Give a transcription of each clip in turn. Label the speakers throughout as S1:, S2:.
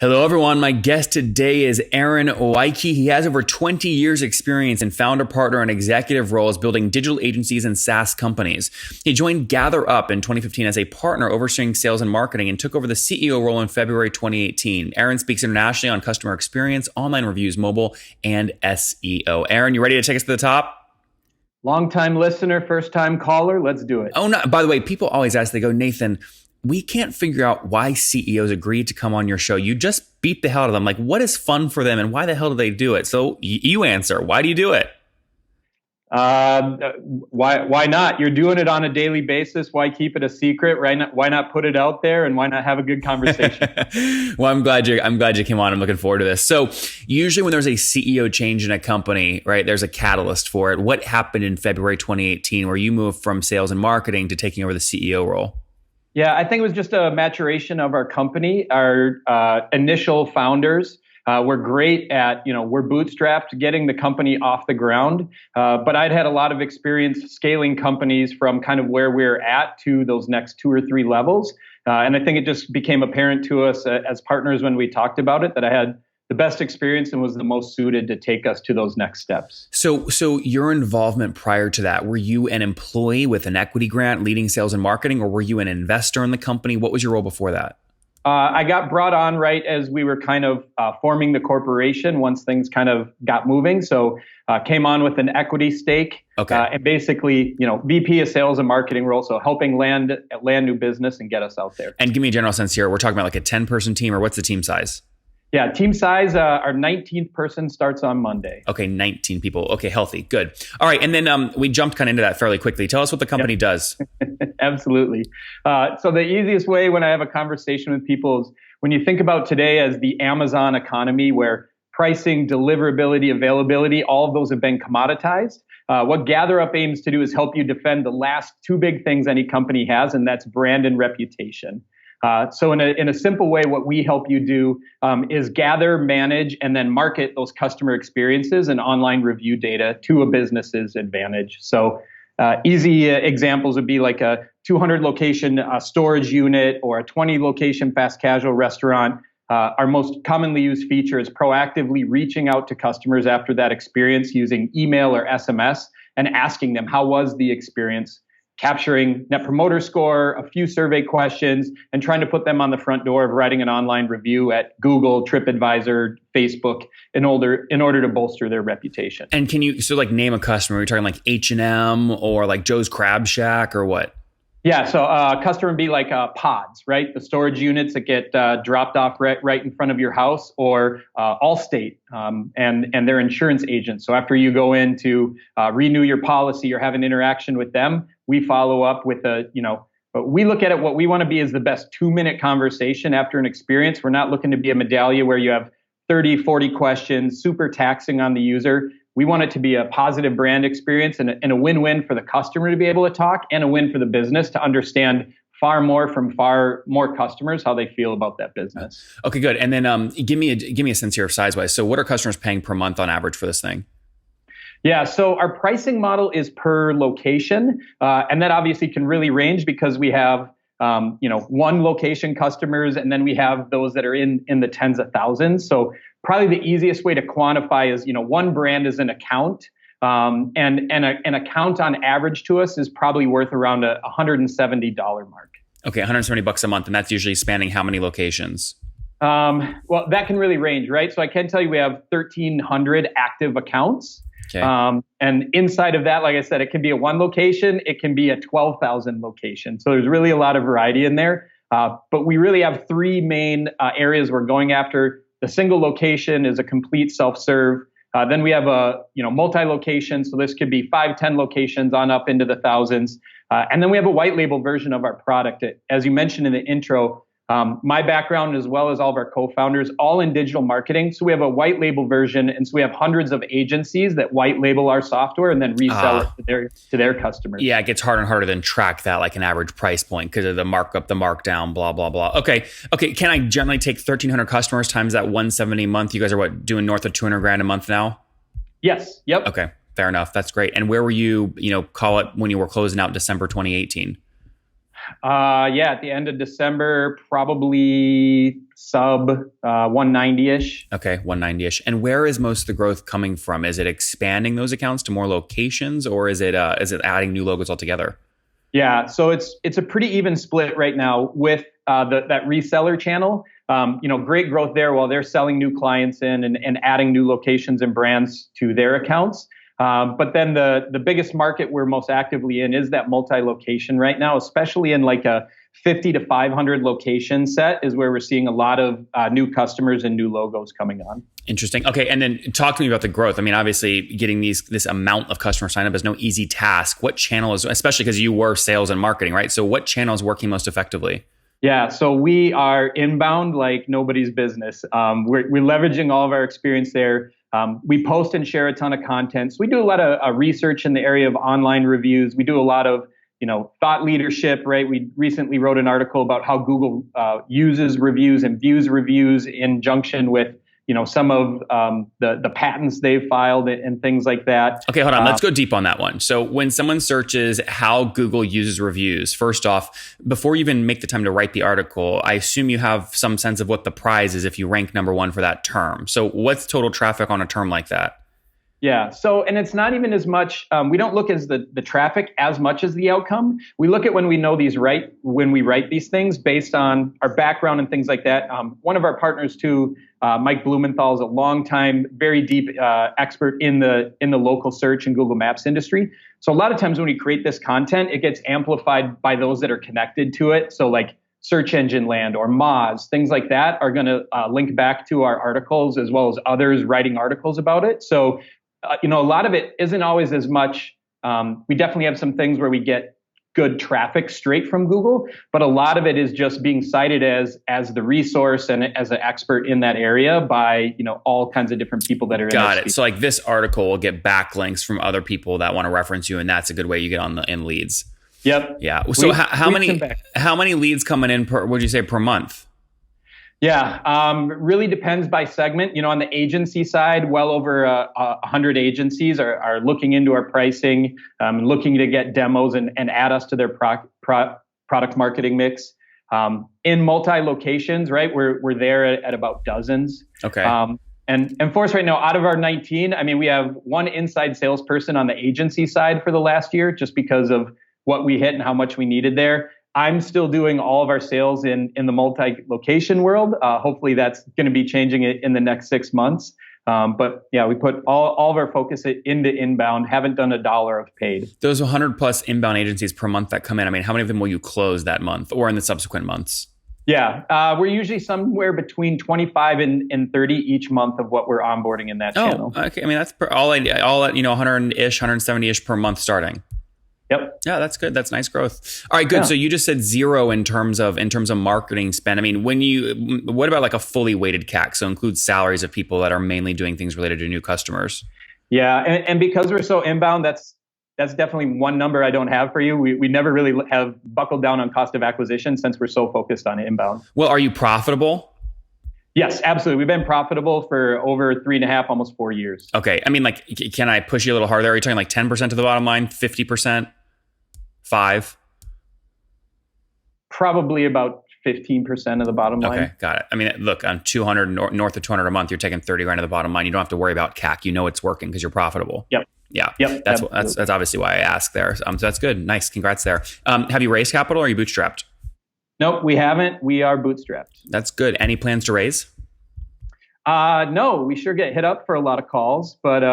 S1: Hello, everyone. My guest today is Aaron Wyke. He has over 20 years experience in founder, partner, and executive roles building digital agencies and SaaS companies. He joined Gather Up in 2015 as a partner overseeing sales and marketing and took over the CEO role in February 2018. Aaron speaks internationally on customer experience, online reviews, mobile, and SEO. Aaron, you ready to take us to the top?
S2: Long-time listener, first-time caller. Let's do it.
S1: Oh, no. By the way, people always ask, they go, Nathan, we can't figure out why CEOs agreed to come on your show. You just beat the hell out of them. Like, what is fun for them and why the hell do they do it? So you answer. Why do you do it?
S2: Why not? You're doing it on a daily basis. Why keep it a secret? Right? Why not put it out there? And why not have a good conversation?
S1: Well, I'm glad you came on. I'm looking forward to this. So usually when there's a CEO change in a company, right, there's a catalyst for it. What happened in February 2018 where you moved from sales and marketing to taking over the CEO role?
S2: Yeah, I think it was just a maturation of our company. Our initial founders were great at, we're bootstrapped, getting the company off the ground. But I'd had a lot of experience scaling companies from kind of where we're at to those next 2 or 3 levels. And I think it just became apparent to us as partners when we talked about it that I had the best experience and was the most suited to take us to those next steps.
S1: So your involvement prior to that, were you an employee with an equity grant leading sales and marketing, or were you an investor in the company? What was your role before that?
S2: I got brought on right as we were kind of forming the corporation once things kind of got moving. So came on with an equity stake.
S1: Okay.
S2: And basically, VP of sales and marketing role. So helping land new business and get us out there.
S1: And give me a general sense here. We're talking about like a 10-person team, or what's the team size?
S2: Yeah, team size, our 19th person starts on Monday.
S1: Okay, 19 people. Okay, healthy. Good. All right, and then we jumped kind of into that fairly quickly. Tell us what the company does.
S2: Absolutely. So the easiest way when I have a conversation with people is when you think about today as the Amazon economy where pricing, deliverability, availability, all of those have been commoditized. What Gather Up aims to do is help you defend the last 2 big things any company has, and that's brand and reputation. So in a simple way, what we help you do is gather, manage, and then market those customer experiences and online review data to a business's advantage. So easy examples would be like a 200 location storage unit or a 20 location fast casual restaurant. Our most commonly used feature is proactively reaching out to customers after that experience using email or SMS and asking them, how was the experience? Capturing Net Promoter Score, a few survey questions, and trying to put them on the front door of writing an online review at Google, TripAdvisor, Facebook in order to bolster their reputation.
S1: And can you name a customer? Are you talking like H&M or like Joe's Crab Shack or what?
S2: Yeah, so a customer would be like pods, right? The storage units that get dropped off right in front of your house, or Allstate and their insurance agents. So after you go in to renew your policy or have an interaction with them, we follow up with but we look at it, what we want to be is the best 2-minute conversation after an experience. We're not looking to be a medallia where you have 30, 40 questions, super taxing on the user. We want it to be a positive brand experience and a win-win for the customer to be able to talk and a win for the business to understand far more customers, how they feel about that business.
S1: Okay, good. And then give me a sense here of size-wise. So what are customers paying per month on average for this thing?
S2: Yeah, so our pricing model is per location, and that obviously can really range because we have 1 location customers, and then we have those that are in the tens of thousands. So probably the easiest way to quantify is, 1 brand is an account, and an account on average to us is probably worth around a $170 mark.
S1: Okay, $170 a month, and that's usually spanning how many locations?
S2: Well, that can really range, right? So I can tell you we have 1,300 active accounts.
S1: Okay.
S2: And inside of that, like I said, it can be a 1 location, it can be a 12,000 location. So there's really a lot of variety in there. But we really have 3 main areas we're going after. The single location is a complete self-serve. Then we have a multi-location. So this could be 5, 10 locations on up into the thousands. And then we have a white label version of our product. As you mentioned in the intro, my background, as well as all of our co-founders, all in digital marketing. So we have a white label version. And so we have hundreds of agencies that white label our software and then resell it to their customers.
S1: Yeah, it gets harder and harder to track that like an average price point because of the markup, the markdown, blah, blah, blah. Okay. Can I generally take 1,300 customers times that 170 a month? You guys are doing north of 200 grand a month now?
S2: Yes. Yep.
S1: Okay. Fair enough. That's great. And where were you, call it when you were closing out December 2018?
S2: At the end of December, probably sub 190-ish.
S1: Okay, 190-ish. And where is most of the growth coming from? Is it expanding those accounts to more locations, or is it adding new logos altogether?
S2: Yeah, so it's a pretty even split right now with that reseller channel. Great growth there while they're selling new clients in and adding new locations and brands to their accounts. But then the biggest market we're most actively in is that multi-location right now, especially in like a 50 to 500 location set is where we're seeing a lot of new customers and new logos coming on.
S1: Interesting. Okay. And then talk to me about the growth. I mean, obviously getting this amount of customer sign up is no easy task. What channel is, especially because you were sales and marketing, right? So what channel is working most effectively?
S2: Yeah, so we are inbound like nobody's business. We're leveraging all of our experience there. We post and share a ton of content. So we do a lot of research in the area of online reviews. We do a lot of thought leadership, right? We recently wrote an article about how Google uses reviews and views reviews in junction with some of the patents they've filed and things like that.
S1: Okay, hold on. Let's go deep on that one. So when someone searches how Google uses reviews, first off, before you even make the time to write the article, I assume you have some sense of what the prize is if you rank number one for that term. So what's total traffic on a term like that?
S2: Yeah. So, and it's not even as much, we don't look as the traffic as much as the outcome. We look at when we know when we write these things based on our background and things like that. One of our partners too, Mike Blumenthal, is a longtime, very deep expert in the local search and Google Maps industry. So a lot of times when we create this content, it gets amplified by those that are connected to it. So like Search Engine Land or Moz, things like that are going to link back to our articles as well as others writing articles about it. So a lot of it isn't always as much. We definitely have some things where we get good traffic straight from Google, but a lot of it is just being cited as the resource and as an expert in that area by all kinds of different people that are
S1: got it. So like this article will get backlinks from other people that want to reference you, and that's a good way you get in leads.
S2: Yep.
S1: Yeah. So how many leads coming in would you say per month?
S2: Yeah, really depends by segment. On the agency side, well over 100 agencies are looking into our pricing, looking to get demos and add us to their product marketing mix. In multi-locations, right, we're there at about dozens.
S1: Okay.
S2: And for us right now, out of our 19, I mean, we have one inside salesperson on the agency side for the last year, just because of what we hit and how much we needed there. I'm still doing all of our sales in the multi-location world. Hopefully that's going to be changing it in the next 6 months. But yeah, we put all of our focus into inbound, haven't done $1 of paid.
S1: Those 100 plus inbound agencies per month that come in, I mean, how many of them will you close that month or in the subsequent months?
S2: Yeah, we're usually somewhere between 25 and 30 each month of what we're onboarding in that channel.
S1: Okay. I mean, that's all at 100-ish, 170-ish per month starting.
S2: Yep.
S1: Yeah, that's good. That's nice growth. All right, good. Yeah. So you just said zero in terms of marketing spend. I mean, what about like a fully weighted CAC? So includes salaries of people that are mainly doing things related to new customers.
S2: Yeah, and because we're so inbound, that's definitely one number I don't have for you. We never really have buckled down on cost of acquisition since we're so focused on inbound.
S1: Well, are you profitable?
S2: Yes, absolutely. We've been profitable for over 3.5, almost 4 years.
S1: Okay. I mean, like, can I push you a little harder? Are you talking like 10% to the bottom line, 50%? 5?
S2: Probably about 15% of the bottom line.
S1: Okay, got it. I mean, look, on 200 north of 200 a month, you're taking 30 grand of the bottom line. You don't have to worry about CAC. You know it's working because you're profitable.
S2: Yep.
S1: Yeah.
S2: Yep.
S1: That's obviously why I asked there. So that's good. Nice. Congrats there. Have you raised capital or are you bootstrapped?
S2: Nope, we haven't. We are bootstrapped.
S1: That's good. Any plans to raise?
S2: No, we sure get hit up for a lot of calls, but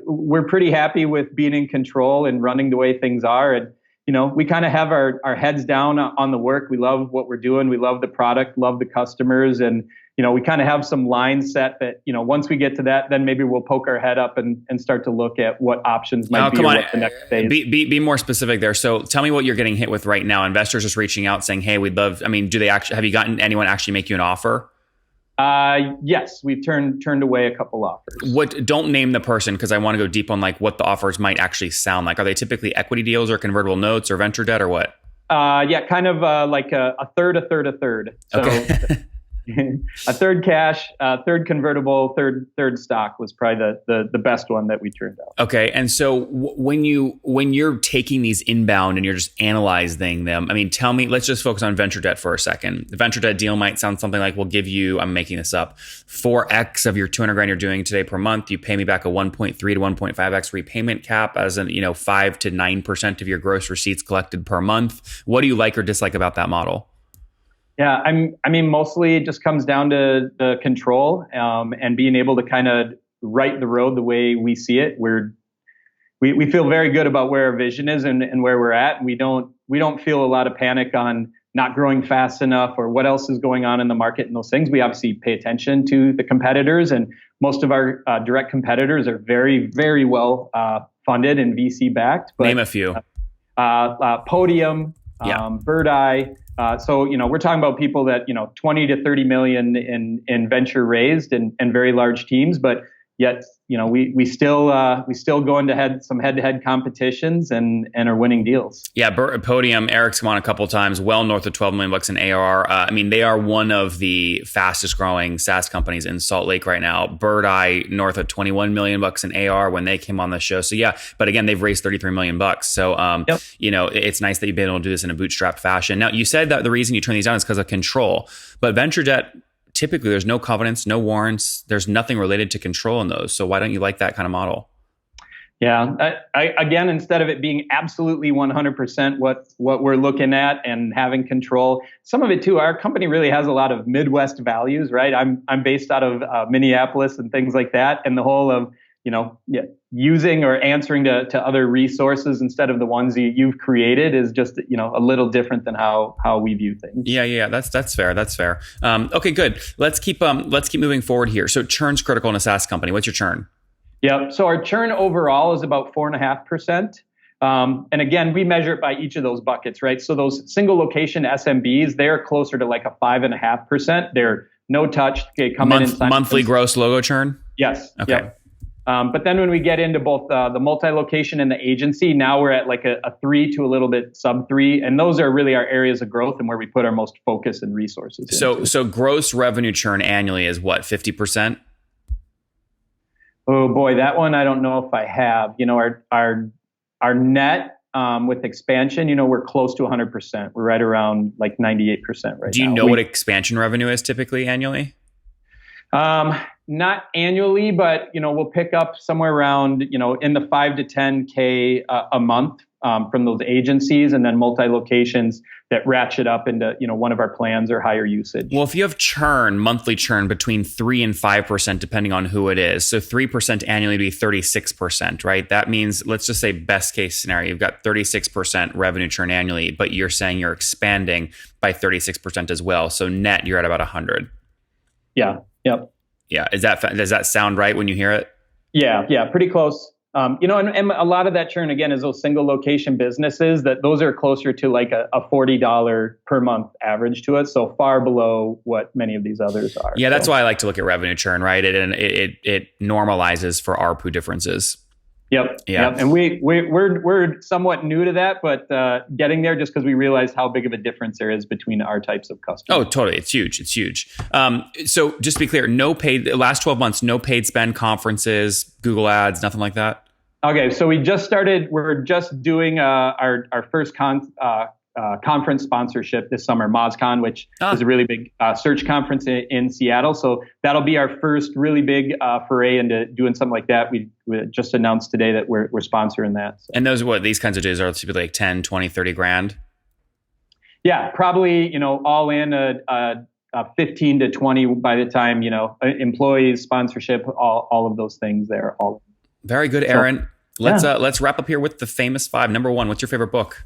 S2: we're pretty happy with being in control and running the way things are. And we kind of have our heads down on the work. We love what we're doing. We love the product, love the customers. And, we kind of have some lines set that, once we get to that, then maybe we'll poke our head up and start to look at what options might be what the next phase.
S1: Be more specific there. So tell me what you're getting hit with right now. Investors just reaching out saying, hey, we'd love, I mean, have you gotten anyone actually make you an offer?
S2: Yes, we've turned away a couple offers.
S1: Don't name the person because I want to go deep on like what the offers might actually sound like. Are they typically equity deals or convertible notes or venture debt or what?
S2: Yeah, kind of like a third. So,
S1: okay.
S2: A third cash, third convertible, third stock was probably the best one that we turned out.
S1: Okay, and so when you're taking these inbound and you're just analyzing them, I mean, tell me. Let's just focus on venture debt for a second. The venture debt deal might sound something like, "We'll give you," I'm making this up, 4x of your 200 grand you're doing today per month. You pay me back a 1.3 to 1.5x repayment cap as 5 to 9% of your gross receipts collected per month. What do you like or dislike about that model?
S2: Yeah, I mean, mostly it just comes down to the control and being able to kind of write the road the way we see it. We feel very good about where our vision is and where we're at. And we don't feel a lot of panic on not growing fast enough or what else is going on in the market and those things. We obviously pay attention to the competitors, and most of our direct competitors are very, very well funded and VC backed.
S1: Name a few.
S2: Podium, Bird Eye. So, we're talking about people that, 20 to 30 million in venture raised and very large teams, but yet, we still go into some head-to-head competitions and are winning deals. Yeah,
S1: Podium, Eric's come on a couple of times, well north of 12 million bucks in ARR. I mean, they are one of the fastest growing SaaS companies in Salt Lake right now. Bird Eye north of 21 million bucks in ARR when they came on the show. So yeah, but again, they've raised 33 million bucks. So
S2: Yep.
S1: It's nice that you've been able to do this in a bootstrapped fashion. Now, you said that the reason you turn these down is because of control, but venture debt, typically there's no covenants, no warrants. There's nothing related to control in those. So why don't you like that kind of model?
S2: Yeah. Again, instead of it being absolutely 100% what we're looking at and having control, some of it too, our company really has a lot of Midwest values, right? I'm based out of Minneapolis and things like that. And the whole of, using or answering to other resources instead of the ones you've created is just, a little different than how we view things.
S1: Yeah. That's fair. That's fair. Okay, good. Let's keep moving forward here. So churn's critical in a SaaS company. What's your churn?
S2: Yeah. So our churn overall is about 4.5%. And again, we measure it by each of those buckets, right? So those single location SMBs, they're closer to like a 5.5%. They're no touch. They come in and sign
S1: monthly gross logo churn?
S2: Yes.
S1: Okay.
S2: Yep. But then when we get into both the multi-location and the agency, now we're at like a 3 to a little bit sub 3. And those are really our areas of growth and where we put our most focus and resources.
S1: So gross revenue churn annually is what, 50%?
S2: Oh boy, that one I don't know if I have. Our net with expansion, we're close to 100%. We're right around like 98% right now.
S1: Do you know what expansion revenue is typically annually?
S2: Not annually, but we'll pick up somewhere around in the 5 to 10K a month from those agencies, and then multi-locations that ratchet up into one of our plans or higher usage.
S1: Well, if you have monthly churn between 3 and 5%, depending on who it is, so 3% annually would be 36%, right? That means, let's just say best case scenario, you've got 36% revenue churn annually, but you're saying you're expanding by 36% as well. So net, you're at about 100.
S2: Yeah. Yep.
S1: Yeah. Does that sound right when you hear it?
S2: Yeah. Pretty close. And a lot of that churn, again, is those single location businesses those are closer to like a $40 per month average to us. So far below what many of these others are.
S1: Yeah. That's why I like to look at revenue churn, right? It normalizes for ARPU differences.
S2: Yep.
S1: Yeah.
S2: Yep. And we're somewhat new to that, but getting there just because we realized how big of a difference there is between our types of customers.
S1: Oh, totally. It's huge. So just to be clear, last 12 months, no paid spend, conferences, Google ads, nothing like that.
S2: Okay. So we're just doing our first conference sponsorship this summer, MozCon, which is a really big search conference in Seattle. So that'll be our first really big foray into doing something like that. We just announced today that we're sponsoring that. So.
S1: And these kinds of days are typically like 10, 20, 30 grand?
S2: Yeah, probably, all in a 15 to 20 by the time, employees, sponsorship, all of those things there. All.
S1: Very good, Aaron. So, let's wrap up here with the famous 5. Number 1, what's your favorite book?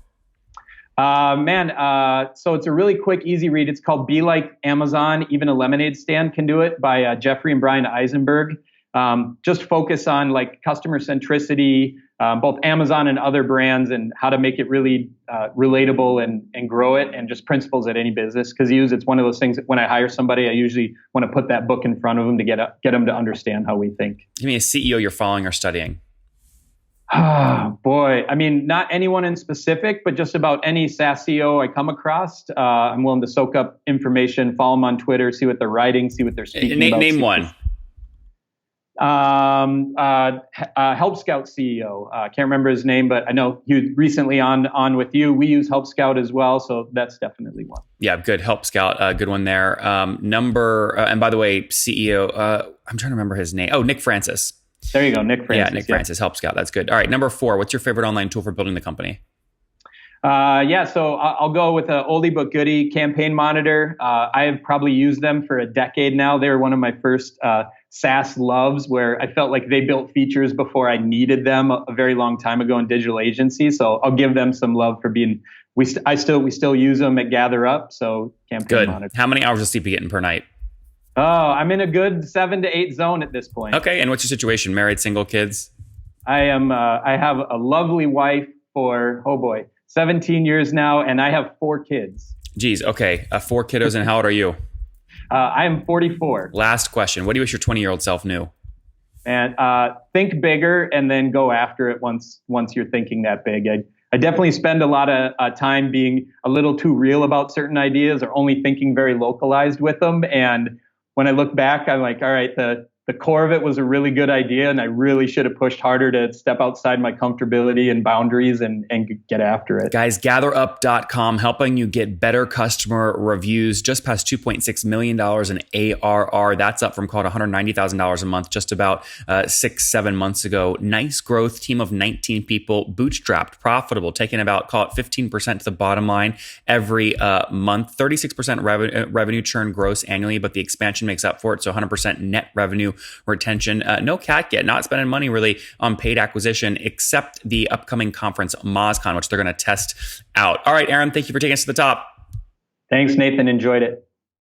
S2: So it's a really quick, easy read. It's called Be Like Amazon, Even a Lemonade Stand Can Do It by Jeffrey and Brian Eisenberg. Just focus on like customer centricity, both Amazon and other brands, and how to make it really relatable and grow it, and just principles at any business. Because it's one of those things that when I hire somebody, I usually want to put that book in front of them to get them to understand how we think.
S1: Give me a CEO you're following or studying.
S2: Oh, boy. I mean, not anyone in specific, but just about any SaaS CEO I come across. I'm willing to soak up information, follow them on Twitter, see what they're writing, see what they're speaking about.
S1: Name one.
S2: Help Scout CEO. Can't remember his name, but I know he was recently on with you. We use Help Scout as well, so that's definitely one.
S1: Yeah, good. Help Scout, good one there. And by the way, CEO, I'm trying to remember his name. Oh, Nick Francis.
S2: There you go, Nick Francis.
S1: Yeah, Nick Francis, Help Scout. That's good. All right, number 4. What's your favorite online tool for building the company?
S2: So I'll go with an oldie but goodie, Campaign Monitor. I have probably used them for a decade now. They were one of my first SaaS loves, where I felt like they built features before I needed them a very long time ago in digital agency. So I'll give them some love for being. We still use them at Gather Up. So Campaign Monitor.
S1: How many hours of sleep are you getting per night?
S2: Oh, I'm in a good 7 to 8 zone at this point.
S1: Okay, and what's your situation? Married, single, kids?
S2: I am. I have a lovely wife for 17 years now, and I have 4 kids.
S1: Geez, okay. 4 kiddos, and how old are you?
S2: I am 44.
S1: Last question. What do you wish your 20-year-old self knew?
S2: And think bigger, and then go after it once you're thinking that big. I definitely spend a lot of time being a little too real about certain ideas, or only thinking very localized with them. And when I look back, I'm like, all right, the core of it was a really good idea, and I really should have pushed harder to step outside my comfortability and boundaries and get after it.
S1: Guys, gatherup.com, helping you get better customer reviews, just past $2.6 million in ARR. That's up from called $190,000 a month just about 6-7 months ago. Nice growth, team of 19 people, bootstrapped, profitable, taking about, call it 15% to the bottom line every month. 36% revenue churn gross annually, but the expansion makes up for it. So 100% net revenue retention. No CAC yet, not spending money really on paid acquisition, except the upcoming conference MozCon, which they're going to test out. All right, Aaron, thank you for taking us to the top.
S2: Thanks, Nathan. Enjoyed it.